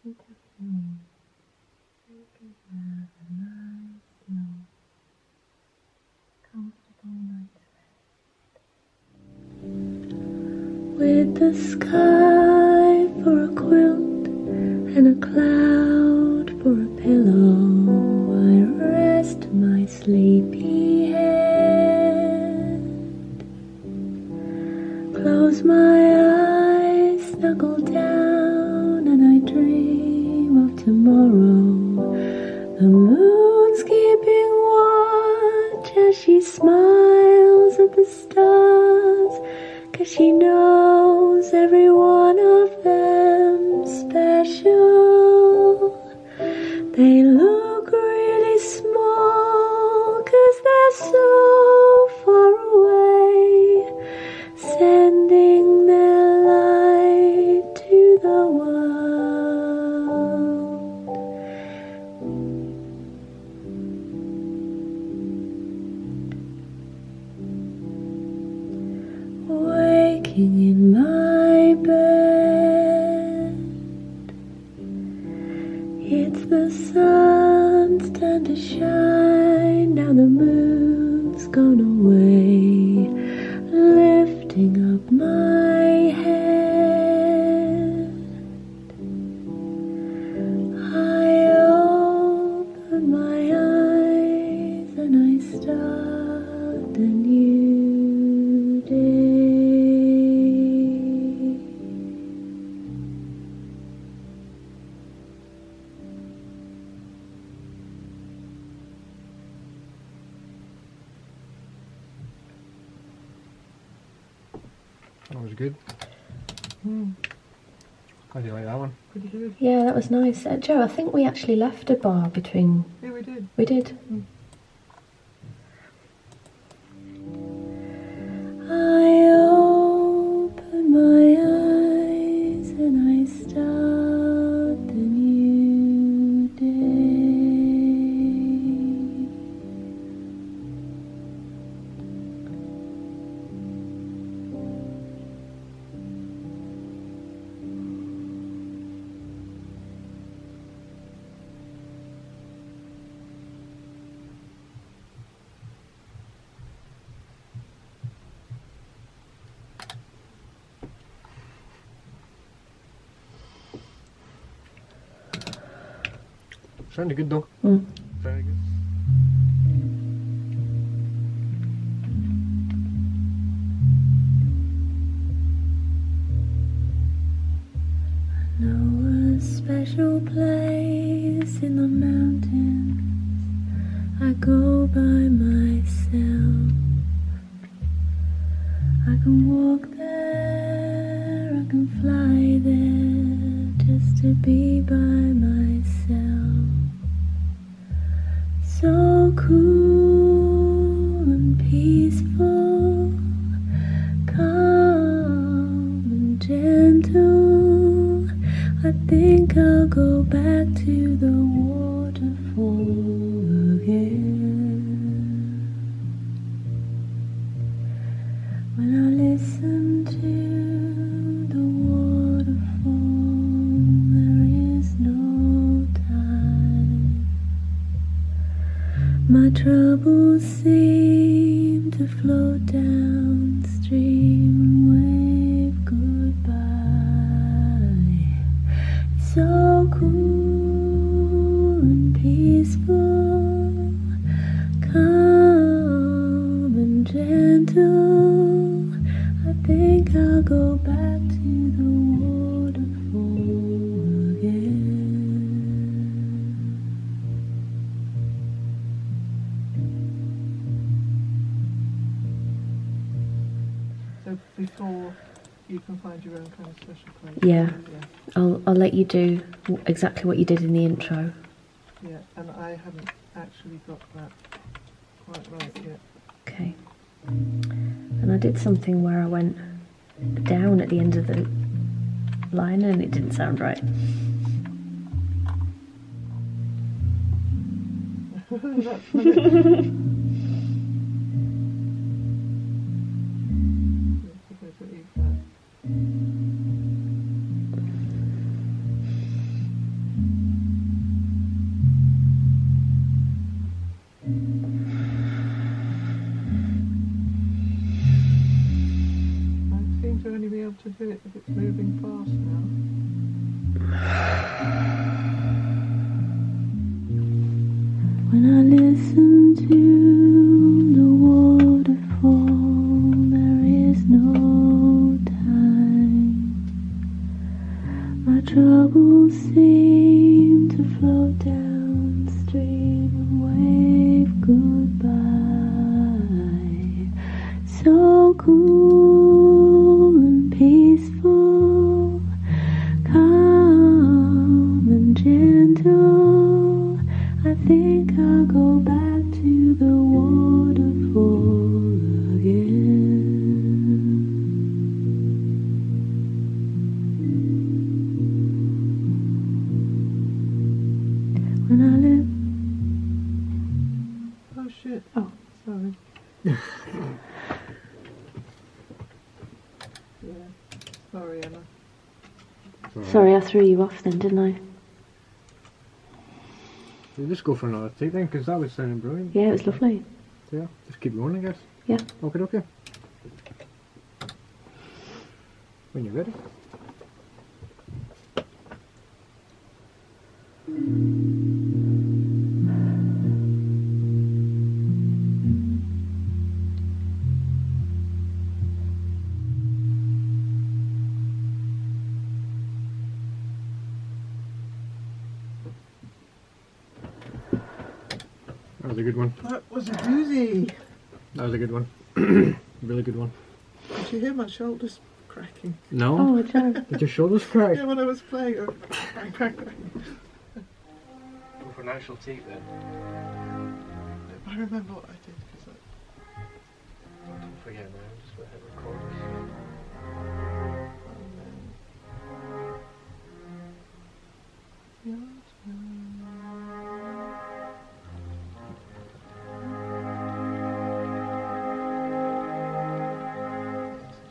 into sleep. You can have a nice, slow, comfortable night's rest. With the sky for a quilt and a cloud for a pillow, I rest my sleepy head. Close my eyes, snuggle down, and I dream of tomorrow. The moon's keeping watch as she smiles at the stars, 'cause she knows every one of them's special. They look really small 'cause they're so far away, sending their light to the world. Waking in my bed, it's the sun's turn to shine. Now the moon's gone away, lifting up my head. I open my eyes and I start a new day. That was good. How do you like that one? Pretty good. Yeah, that was nice. Joe, I think we actually left a bar between... Yeah, we did. We did. I open my eyes and I start the new day. Sounded good though. Very good. I know a special place in the mountains. I go by myself. I can walk there, I can fly there, just to be by myself. So cool and peaceful, calm and gentle. I think I'll go back to the waterfall again. When I listen to the waterfall, there is no time. My troubles seem to float downstream and wave goodbye. It's so cool and peaceful, calm and gentle. I think I'll go back to the waterfall again. So before you can find your own kind of special place. Yeah. I'll let you do exactly what you did in the intro. Yeah, and I haven't actually got that quite right yet. Okay. And I did something where I went down at the end of the line and it didn't sound right. That's funny. to hit if it's moving fast now. When I listen to the waterfall, there is no time. My troubles seem to float downstream and wave goodbye. So cool and peaceful, calm and gentle. I think I'll go back to the waterfall again. When I live. Oh shit. Oh. Sorry. Yeah. Sorry, Emma. Sorry, I threw you off then, didn't I? You just go for another take then, because that was sounding brilliant. Yeah, it was lovely. Yeah, just keep going, I guess. Yeah. Okay, okay. When you're ready. That was a good one. That was a doozy. That was a good one. Really good one. Did you hear my shoulders cracking? No? Oh, Joe. Did your shoulders crack? Yeah, when I was playing. Crack, crack, crack. Go for an actual take then. I remember what I did. Cause Don't forget now, just go ahead and record this.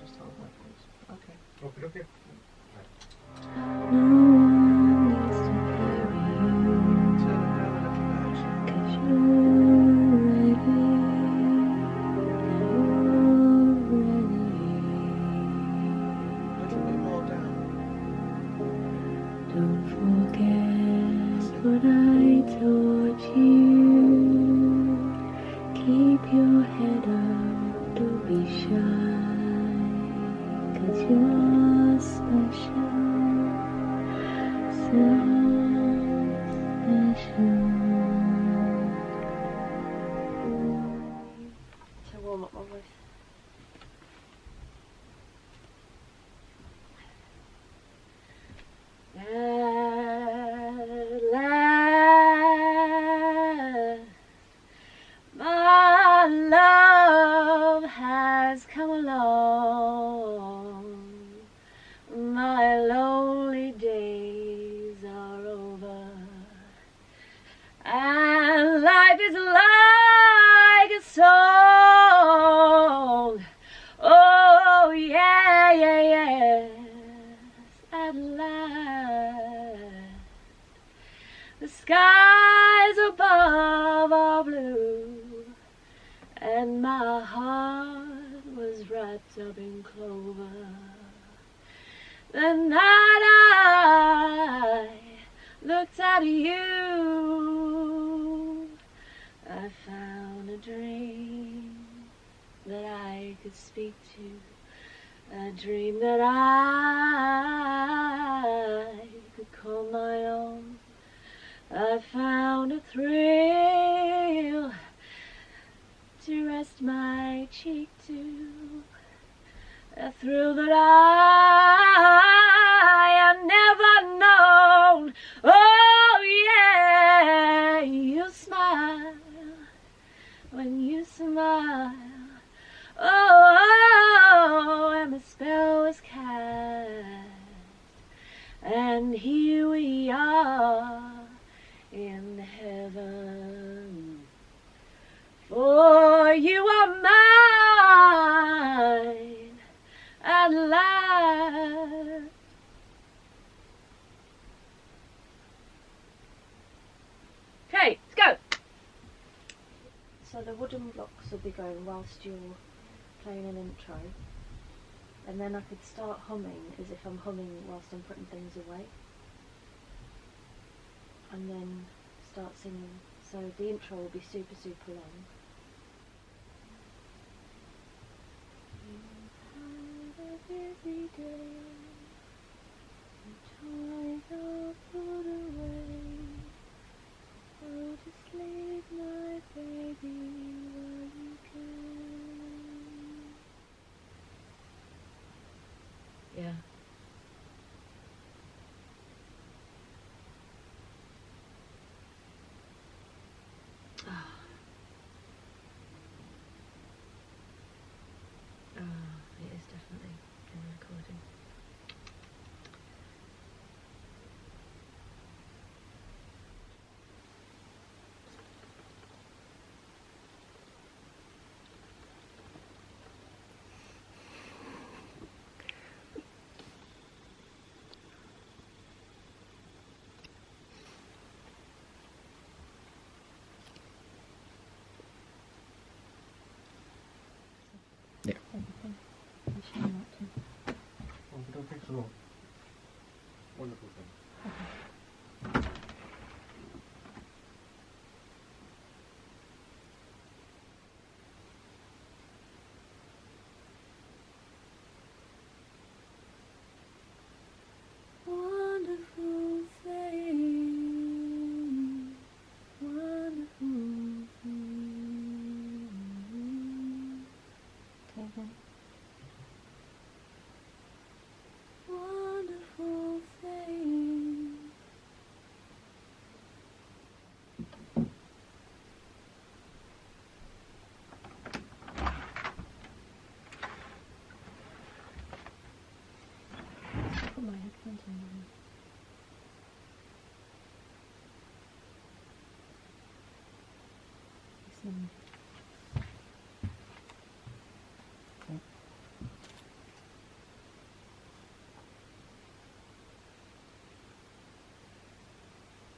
Just hold that, please. Okay. Okay, okay. No one needs to carry you, Turn it down a little bit, actually. 'cause you're ready. You're A little bit more down. ready. Don't forget what I taught you. Keep your head up, don't be shy. 'Cause you're special, so special. To warm up my voice. At last, my love has come along. My lonely days are over, and life is like a song. Oh yeah, yeah, yes. At last, the skies above are blue, and my heart was wrapped up in clover. The night I looked at you, I found a dream that I could speak to, a dream that I could call my own. I found a thrill to rest my cheek to, a thrill that I have never known. Oh yeah, you smile when you smile. Oh, and the spell was cast, and here we are in heaven. For you are mine at last. Okay, let's go. So the wooden blocks will be going whilst you're playing an intro. and then I could start humming as if I'm humming whilst I'm putting things away, and then start singing. So the intro will be super, super long. You've had a busy day, your toys are put away. Oh, just leave my baby while you can. Yeah. It is definitely in the recording. Yeah. Everything. You should know what to. Oh, we don't think so. Wonderful thing. Wonderful thing, wonderful thing. Okay then. Wonderful thing. Put my headphones on. Listen.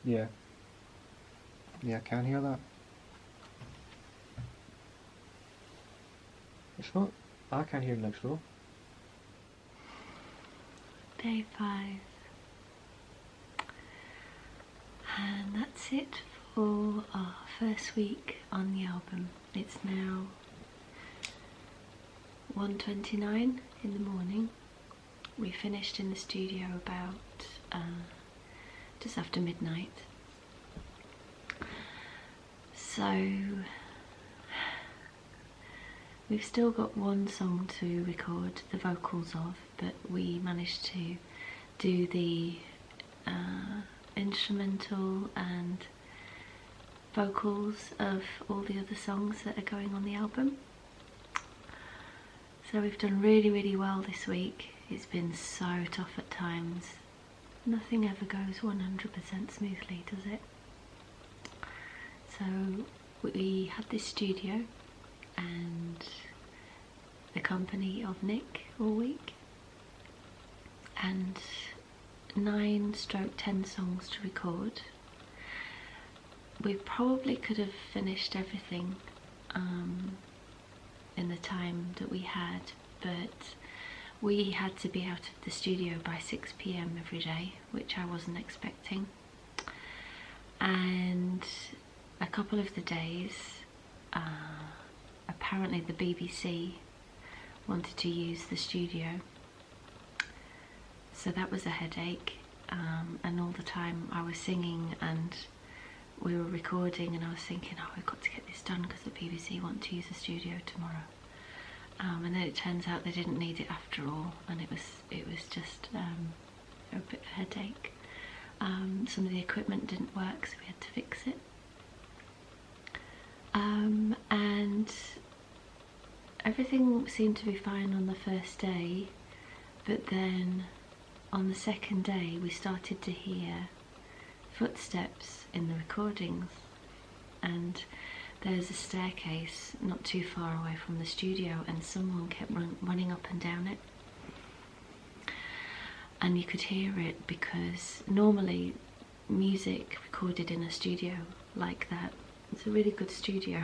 Yeah. Yeah, I can hear that. It's not. I can't hear next door. Day 5. And that's it for our first week on the album. It's now 1:29 in the morning. We finished in the studio about just after midnight. So we've still got one song to record the vocals of, but we managed to do the instrumental and vocals of all the other songs that are going on the album. So we've done really, really well this week. It's been so tough at times. Nothing ever goes 100% smoothly, does it? So we had this studio and the company of Nick all week, and 9/10 songs to record. We probably could have finished everything in the time that we had, but we had to be out of the studio by 6 PM every day, which I wasn't expecting. And a couple of the days, apparently the BBC wanted to use the studio, so that was a headache. And all the time I was singing and we were recording, and I was thinking, oh, we've got to get this done because the BBC want to use the studio tomorrow. And then it turns out they didn't need it after all, and it was just a bit of a headache. Some of the equipment didn't work, so we had to fix it. And everything seemed to be fine on the first day, but then on the second day we started to hear footsteps in the recordings, and there's a staircase not too far away from the studio, and someone kept running up and down it, and you could hear it because normally music recorded in a studio like that, it's a really good studio,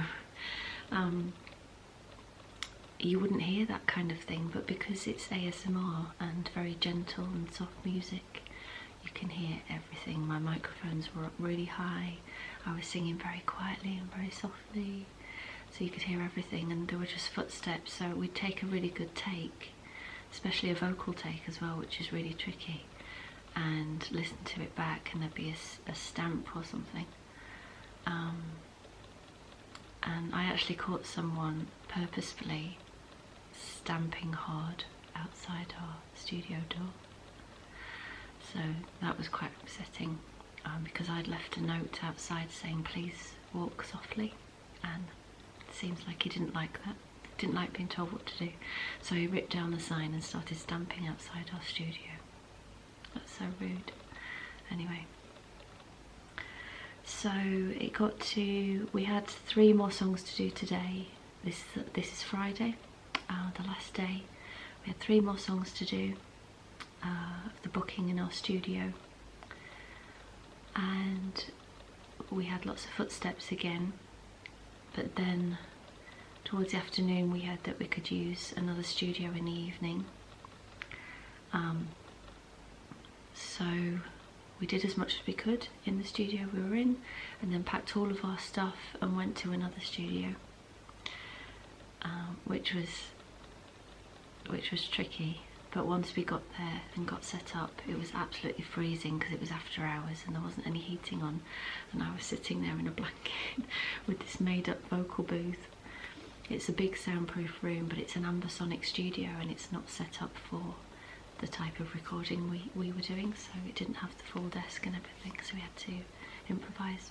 you wouldn't hear that kind of thing, but because it's ASMR and very gentle and soft music, you can hear everything. My microphones were up really high, I was singing very quietly and very softly, so you could hear everything, and there were just footsteps, so we'd take a really good take, especially a vocal take as well, which is really tricky, and listen to it back and there'd be a stamp or something. And I actually caught someone purposefully stamping hard outside our studio door. So that was quite upsetting, because I'd left a note outside saying please walk softly, and it seems like he didn't like that. Didn't like being told what to do. So he ripped down the sign and started stamping outside our studio. That's so rude. Anyway. So it got to, we had 3 more songs to do today. This is Friday, the last day. We had 3 more songs to do of the booking in our studio, and we had lots of footsteps again, but then towards the afternoon we heard that we could use another studio in the evening. So we did as much as we could in the studio we were in, and then packed all of our stuff and went to another studio, which was tricky. But once we got there and got set up, it was absolutely freezing because it was after hours and there wasn't any heating on, and I was sitting there in a blanket with this made-up vocal booth. It's a big soundproof room, but it's an ambisonic studio and it's not set up for the type of recording we were doing, so it didn't have the full desk and everything, so we had to improvise.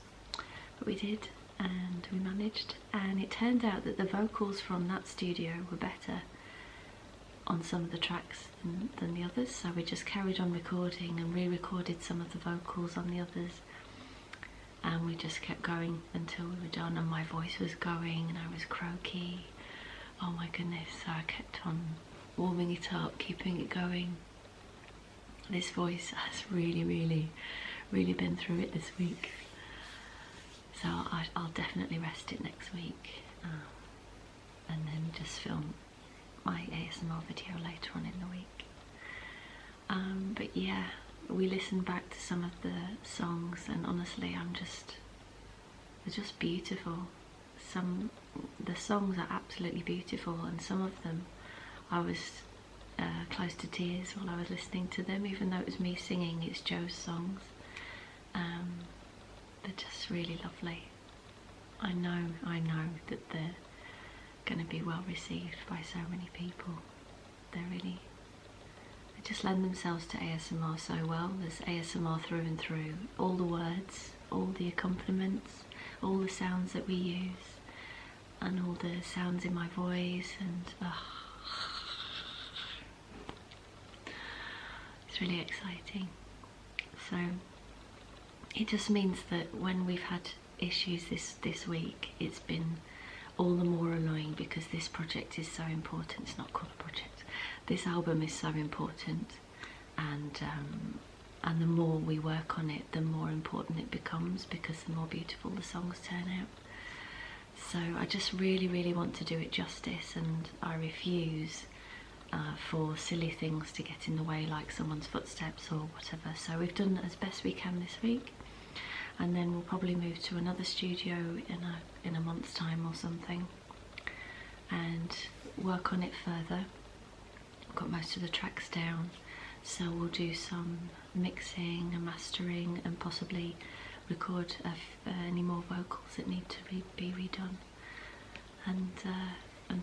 But we did, and we managed, and it turned out that the vocals from that studio were better on some of the tracks than the others, so we just carried on recording and re-recorded some of the vocals on the others, and we just kept going until we were done, and my voice was going and I was croaky. Oh my goodness, so I kept on warming it up, keeping it going. This voice has really been through it this week, so I'll definitely rest it next week, and then just film my ASMR video later on in the week. But yeah, we listened back to some of the songs, and honestly they're just beautiful. The songs are absolutely beautiful, and some of them I was close to tears while I was listening to them, even though it was me singing. It's Joe's songs. They're just really lovely. I know that they're going to be well received by so many people. They just lend themselves to ASMR so well. There's ASMR through and through. All the words, all the accompaniments, all the sounds that we use, and all the sounds in my voice, and it's really exciting. So it just means that when we've had issues this week, it's been all the more annoying, because this project is so important. It's not called a project. This album is so important, and the more we work on it, the more important it becomes, because the more beautiful the songs turn out. So I just really want to do it justice, and I refuse for silly things to get in the way, like someone's footsteps or whatever. So we've done as best we can this week, and then we'll probably move to another studio in a month's time or something, and work on it further. I've got most of the tracks down, so we'll do some mixing and mastering, and possibly record any more vocals that need to be redone, and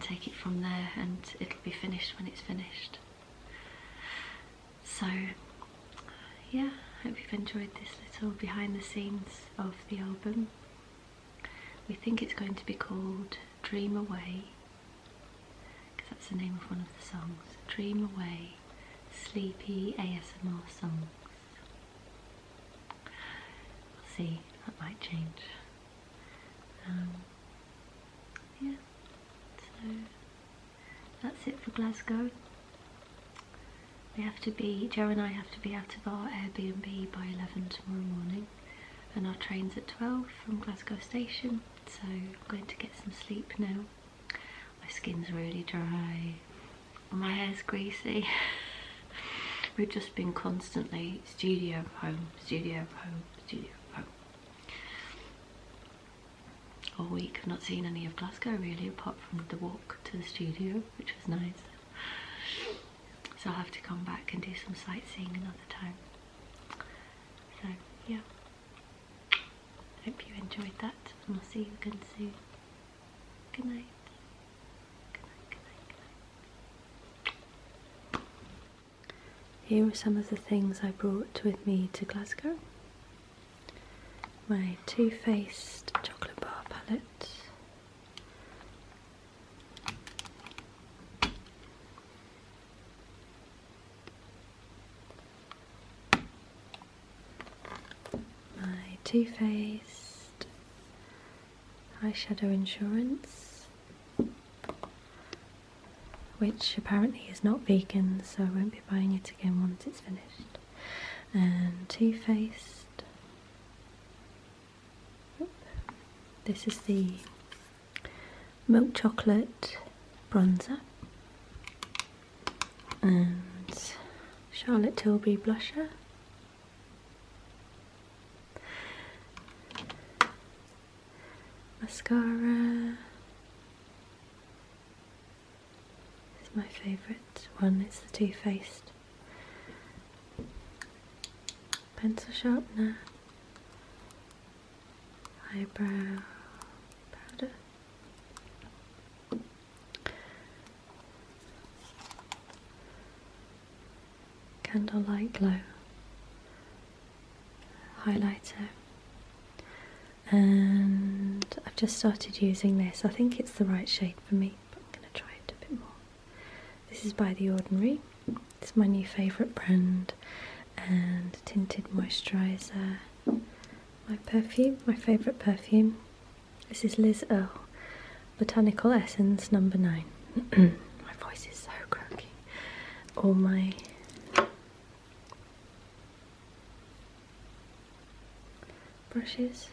take it from there, and it'll be finished when it's finished. So yeah, hope you've enjoyed this little behind the scenes of the album. We think it's going to be called Dream Away, because that's the name of one of the songs. Dream Away, sleepy ASMR songs. We'll see, that might change. Yeah, so that's it for Glasgow. Joe and I have to be out of our Airbnb by 11 tomorrow morning, and our train's at 12 from Glasgow station, so I'm going to get some sleep now. I skin's really dry, my hair's greasy. We've just been constantly studio, home, studio, home, studio, home. All week. I've not seen any of Glasgow really, apart from the walk to the studio, which was nice. So I'll have to come back and do some sightseeing another time. So yeah, hope you enjoyed that, and I'll see you again soon. Good night. Good night, good night, good night. Here are some of the things I brought with me to Glasgow. My Too Faced chocolate bar palette. My Too Faced eyeshadow insurance, which apparently is not vegan, so I won't be buying it again once it's finished. And Too Faced. This is the milk chocolate bronzer and Charlotte Tilbury blusher. Mascara. This is my favourite one, it's the Too Faced. Pencil sharpener. Eyebrow powder. Candlelight Glow highlighter. And I've just started using this. I think it's the right shade for me, but I'm going to try it a bit more. This is by The Ordinary. It's my new favourite brand. And tinted moisturiser. My perfume, my favourite perfume. This is Liz Earle Botanical Essence number 9. My voice is so croaky. All my brushes.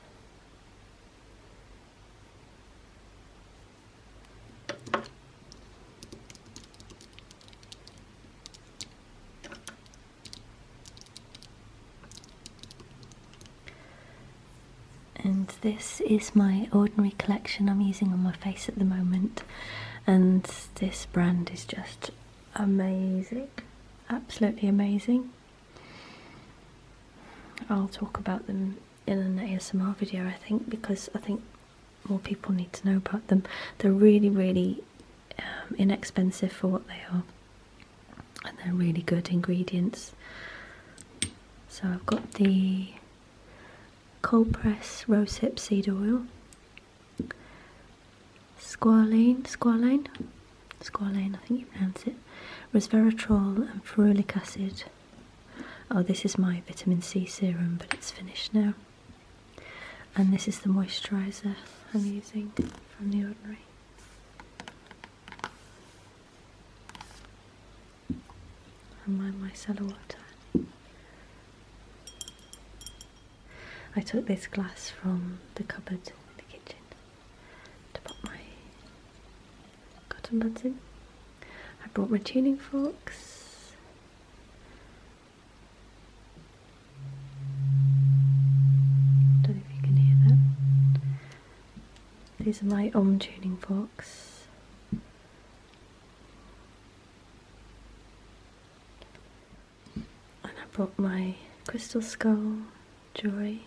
And this is my Ordinary collection I'm using on my face at the moment, and this brand is just amazing, absolutely amazing. I'll talk about them in an ASMR video, I think, because I think more people need to know about them. They're really, really inexpensive for what they are, and they're really good ingredients. So I've got the cold press rosehip seed oil, squalane, I think you pronounce it, resveratrol and ferulic acid. Oh, this is my vitamin C serum, but it's finished now. And this is the moisturiser I'm using from The Ordinary. And my micellar water. I took this glass from the cupboard in the kitchen to put my cotton buds in. I brought my tuning forks. Don't know if you can hear that. These are my tuning forks. And I brought my crystal skull jewellery.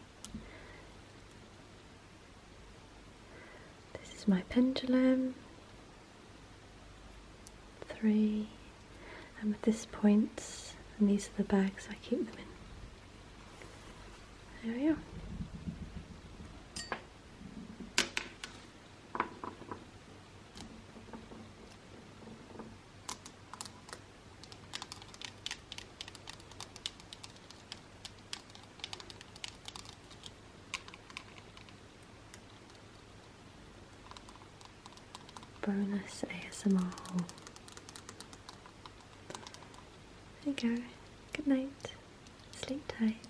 This is my pendulum. 3 amethyst points, and these are the bags I keep them in. There we are. Bonus ASMR haul. There you go. Good night. Sleep tight.